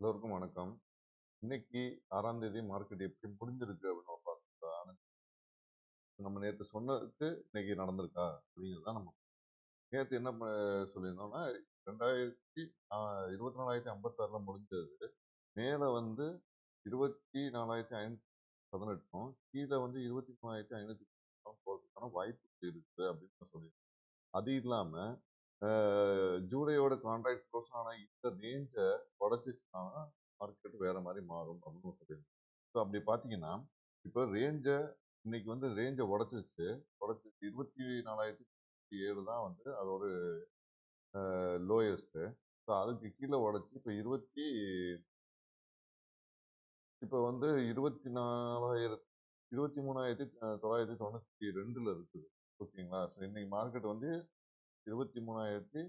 எல்லோருக்கும் வணக்கம். இன்னைக்கு 6ஆம் தேதி மார்க்கெட் எப்படி முடிஞ்சிருக்கு அப்படின்னு நம்ம பார்த்தா, நம்ம நேத்து சொன்னதுக்கு இன்னைக்கு நடந்திருக்கா? அப்படிங்கிறது தான் நம்ம நேத்து என்ன சொல்லியிருந்தோம்னா, 2000 ஆ 24,056ல முடிஞ்சது. மேல வந்து 24,518ம், கீழ வந்து 23,500 போறதுக்கான வாய்ப்பு இருக்கு அப்படின்னு நான் சொல்லியிருந்தேன். அது இல்லாம அ ஜூலையோட கான்ட்ராக்ட் க்ளோஸ் ஆன இந்த ரேஞ்ச உடைச்சுச்சுன்னா, மார்க்கெட் வேற மாரி மாறும் அப்படின்னு சொல்லியிருந்தேன். ஸோ அப்படி பார்த்தீங்கன்னா, இப்போ இன்னைக்கு வந்து ரேஞ்ச உடைச்சிருச்சு. உடைச்சு 24,007 தான் வந்து அதோட லோயஸ்ட்டு. ஸோ அதுக்கு கீழ உடைச்சு இப்போ வந்து 24,000 23,992ல இருக்குது. ஓகேங்களா? ஸோ இன்னைக்கு மார்க்கெட் வந்து 23,000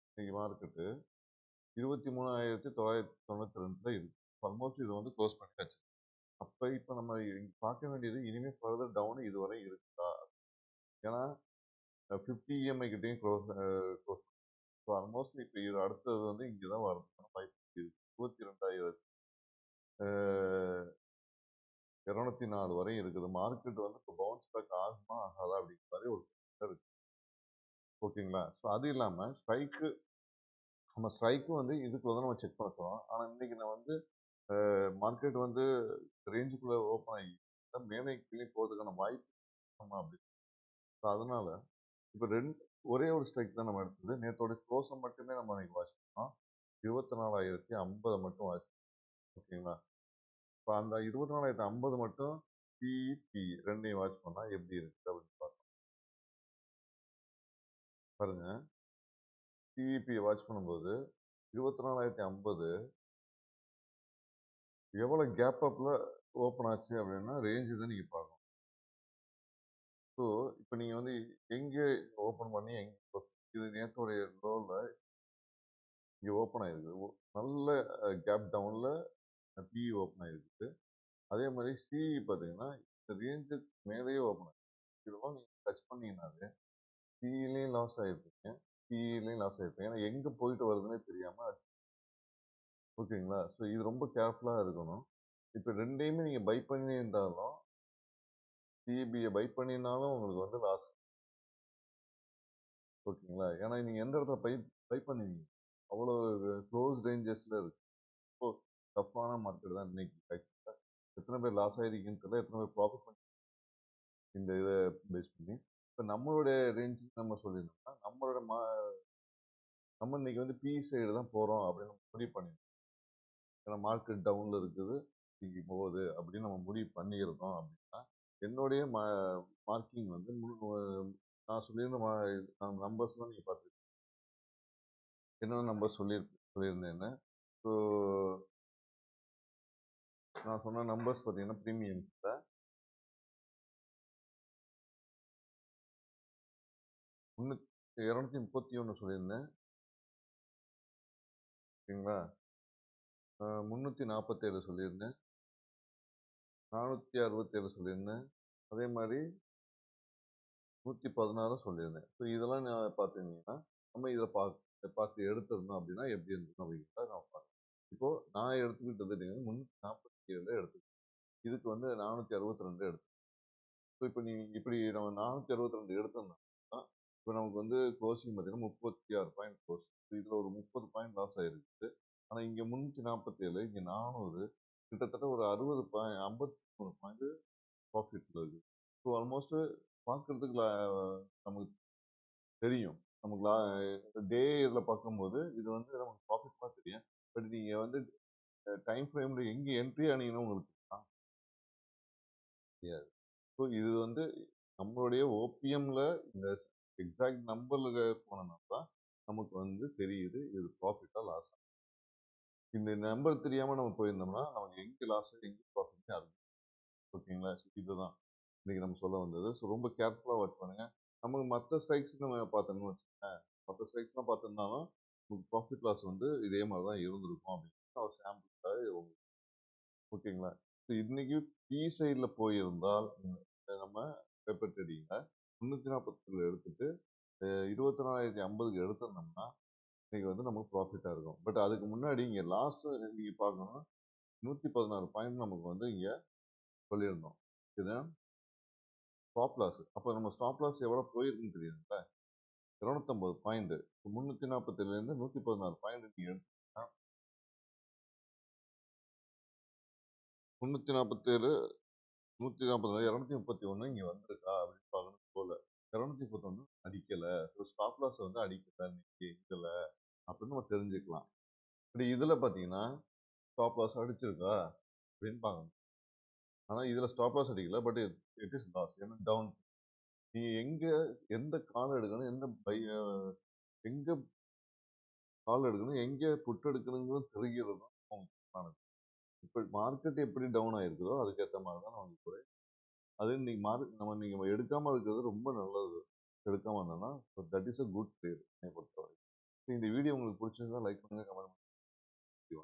இன்னைக்கு மார்க்கெட்டு 23,992ல இருக்கு. ஆல்மோஸ்ட் இது வந்து க்ளோஸ் பண்ணியாச்சு. இப்ப நம்ம பார்க்க வேண்டியது இனிமே ஃபர்தர் டவுன் இதுவரை இருக்குதா? ஏன்னா 50 இஎம்ஐ கிட்டயும் க்ளோஸ். ஸோ ஆல்மோஸ்ட் இப்ப இது அடுத்தது வந்து இங்க தான் வரதுக்கான வாய்ப்பு இருக்கு. 22,204 வரையும் இருக்குது. மார்க்கெட் வந்து இப்போ பவுன்ஸ் பேக் ஆகுமா? ஆகாதா? அப்படிங்கிற மாதிரி ஒரு question இருக்கு. ஓகேங்களா? ஸோ அது இல்லாம நம்ம ஸ்ட்ரைக்கும் வந்து இதுக்குள்ள தான் நம்ம செக் பண்ண போறோம். ஆனா இன்னைக்கு நான் வந்து மார்க்கெட் வந்து ரேஞ்சுக்குள்ள ஓப்பன் ஆகி மேலே கீழே போறதுக்கான வாய்ப்பு நம்ம அப்படி. So அதனால இப்போ ஒரே ஒரு ஸ்ட்ரைக் தான் நம்ம எடுத்தது. நேத்தோட க்ளோஸை மட்டுமே நம்ம இன்னைக்கு வாட்ச் பண்ணோம். 24,050 மட்டும் வாட்ச். ஓகேங்களா? இப்போ அந்த 24,050 மட்டும் பிஇபி ரெண்டையும் வாட்ச் பண்ணா எப்படி இருக்கு அப்படின்னு பாருங்க. பிஇபி வாட்ச் பண்ணும்போது 24,050 எவ்வளவு கேப் அப்ல ஓப்பன் ஆச்சு அப்படின்னா ரேஞ்சு தான் நீங்க பார்க்கணும். ஸோ இப்போ நீங்க வந்து எங்க ஓப்பன் பண்ணி இது நேத்தோடைய லோல இங்க ஓப்பன் ஆயிருக்கு. நல்ல கேப் டவுன்ல பிஇ ஓப்பன் ஆயிருக்கு. அதே மாதிரி சிஇ பார்த்தீங்கன்னா இந்த ரேஞ்சுக்கு மேலேயே ஓப்பன் ஆயிருக்கு. இதெல்லாம் நீங்க டச் பண்ணீங்கன்னாலே சிஇலையும் லாஸ் ஆயிருப்பீங்க, பிஇலையும் லாஸ் ஆயிருப்பீங்க. ஏன்னா எங்க போயிட்டு வருதுன்னே தெரியாம. ஓகேங்களா? ஸோ இது ரொம்ப கேர்ஃபுல்லா இருக்கணும். இப்போ ரெண்டையுமே நீங்க பை பண்ணியிருந்தாலும் சிஇபியை பை பண்ணினாலும் உங்களுக்கு வந்து லாஸ். ஓகேங்களா? ஏன்னா நீங்க எந்த இடத்துல பை பை பண்ணுவீங்க? அவ்வளோ க்ளோஸ் ரேஞ்சஸ்ல இருக்கு. இப்போ டஃப்பான மார்க்கெட் தான் இன்னைக்கு. ஆக்சுவலா எத்தனை பேர் லாஸ் ஆயிருக்கீங்கன்னு தெரியல, எத்தனை பேர் ப்ராஃபிட் பண்ணி இந்த இதை பேஸ் பண்ணி. இப்போ நம்மளுடைய ரேஞ்ச் நம்ம சொல்லியிருந்தோம்னா நம்ம இன்னைக்கு வந்து பி சைடு தான் போறோம் அப்படின்னு நம்ம முடிவு பண்ணிருக்கோம். ஏன்னா மார்க்கெட் டவுன்ல இருக்குது, இன்னைக்கு போகுது அப்படின்னு நம்ம முடிவு பண்ணியிருந்தோம் அப்படின்னா என்னுடைய மார்க்கிங் வந்து நான் சொல்லியிருந்த நம்பர்ஸ் தான் நீங்க பார்த்துருக்கீங்க. என்னென்ன நம்பர் சொல்லியிருந்தேன்னு. ஸோ நான் சொன்ன நம்பர்ஸ் பார்த்தீங்கன்னா ப்ரீமியம்ஸ்ல 231 சொல்லியிருந்தேன். ஓகேங்களா? 347 சொல்லியிருந்தேன். 467 சொல்லியிருந்தேன். அதே மாதிரி 116 சொல்லியிருந்தேன். ஸோ இதெல்லாம் நான் பார்த்துருந்தீங்கன்னா நம்ம இதை பார்த்து எடுத்திருந்தோம் அப்படின்னா எப்படி இருந்தது அப்படிங்கிறத நம்ம பார்க்கலாம். இப்போ நான் எடுத்துக்கிட்டது நீங்கள் 347 எடுத்துக்கிட்டேன். இதுக்கு வந்து 462 எடுத்து. ஸோ இப்போ இப்படி நம்ம 462 எடுத்தோம்னா இப்போ நமக்கு வந்து க்ளோசிங் பார்த்தீங்கன்னா 36 பாயிண்ட் க்ளோஸ். இதில் ஒரு 30 பாயிண்ட் லாஸ் ஆயிருக்கு. ஆனால் இங்கே 347, இங்கே 400, கிட்டத்தட்ட ஒரு 60 பாயிண்ட் 53 பாயிண்ட் ப்ராஃபிட்ல இருக்கு. ஸோ ஆல்மோஸ்ட் பார்க்கறதுக்கு நமக்கு தெரியும். நமக்கு டே இதில் பார்க்கும்போது இது வந்து நமக்கு ப்ராஃபிட் தான் தெரியும். பட் நீங்கள் வந்து டைம் ஃப்ரேமில் எங்கே என்ட்ரி ஆனீங்கன்னா உங்களுக்கு தெரியாது. ஸோ இது வந்து நம்மளுடைய ஓபிஎம்ல இந்த எக்ஸாக்ட் நம்பர்ல போனோம்னா தான் நமக்கு வந்து தெரியுது இது ப்ராஃபிட்டா லாஸ். இந்த நம்பர் தெரியாம நம்ம போயிருந்தோம்னா நமக்கு எங்க லாஸ் எங்க ப்ராஃபிட் அது. ஓகேங்களா? இதுதான் இன்னைக்கு நம்ம சொல்ல வந்தது. ஸோ ரொம்ப கேர்ஃபுல்லா ஒர்க் பண்ணுங்க. நமக்கு மற்ற ஸ்ட்ரைக்ஸ் நம்ம பார்த்தோம்னு வச்சுக்கோங்களேன், மற்ற ஸ்ட்ரைக்ஸ்லாம் பார்த்துருந்தாலும் உங்களுக்கு ப்ராஃபிட் லாஸ் வந்து இதே மாதிரி தான் இருந்திருக்கும் அப்படின்னு ஒரு சாம்பிளுக்காக. ஓகேங்களா? ஸோ இன்னைக்கு பி சைடில் போயிருந்தால் நம்ம பேப்பர் ட்ரேடிங்கில் 347 எடுத்துட்டு 24,050க்கு எடுத்திருந்தோம்னா இன்னைக்கு வந்து நமக்கு ப்ராஃபிட்டா இருக்கும். பட் அதுக்கு முன்னாடி இங்க லாஸ்ட் நீங்க பார்க்கணும்னா 116 பாயிண்ட் நமக்கு வந்து இங்க சொல்லியிருந்தோம். இது ஸ்டாப் லாஸ். அப்ப நம்ம ஸ்டாப் லாஸ் எவ்வளவு போயிருக்குன்னு தெரியுதுங்களா? 250 பாயிண்ட். 347ல இருந்து 116 பாயிண்ட் நீங்க எடுத்தீங்கன்னா 347 140 231 இங்க வந்திருக்கா அப்படின்னு பார்க்கணும் போல. 231 அடிக்கல. ஸ்டாப் லாஸ் வந்து அடிக்கல இன்னைக்கு இதுல அப்படின்னு நம்ம தெரிஞ்சுக்கலாம். இப்படி இதுல பாத்தீங்கன்னா ஸ்டாப் லாஸ் அடிச்சிருக்கா அப்படின்னு பார்க்கணும். ஆனா இதுல ஸ்டாப் லாஸ் அடிக்கல. But it is loss. ஏன்னா டவுன். நீ எங்க எந்த கால் எடுக்கணும், எங்க கால் எடுக்கணும், எங்க புட் எடுக்கணுங்கிறது தெரிகிறது தான் முக்கியமானது. இப்ப மார்க்கெட் எப்படி டவுன் ஆயிருக்குதோ அதுக்கேற்ற மாதிரி தான் நமக்கு குறை. அது இன்னைக்கு நம்ம நீங்க எடுக்காம இருக்கிறது ரொம்ப நல்லது. எடுக்காம இருந்தோம்னா that is a good trade என்னை பொறுத்தவரை. இந்த வீடியோ உங்களுக்கு பிடிச்சிருந்தா லைக் பண்ணுங்க, கமெண்ட் பண்ணுங்க.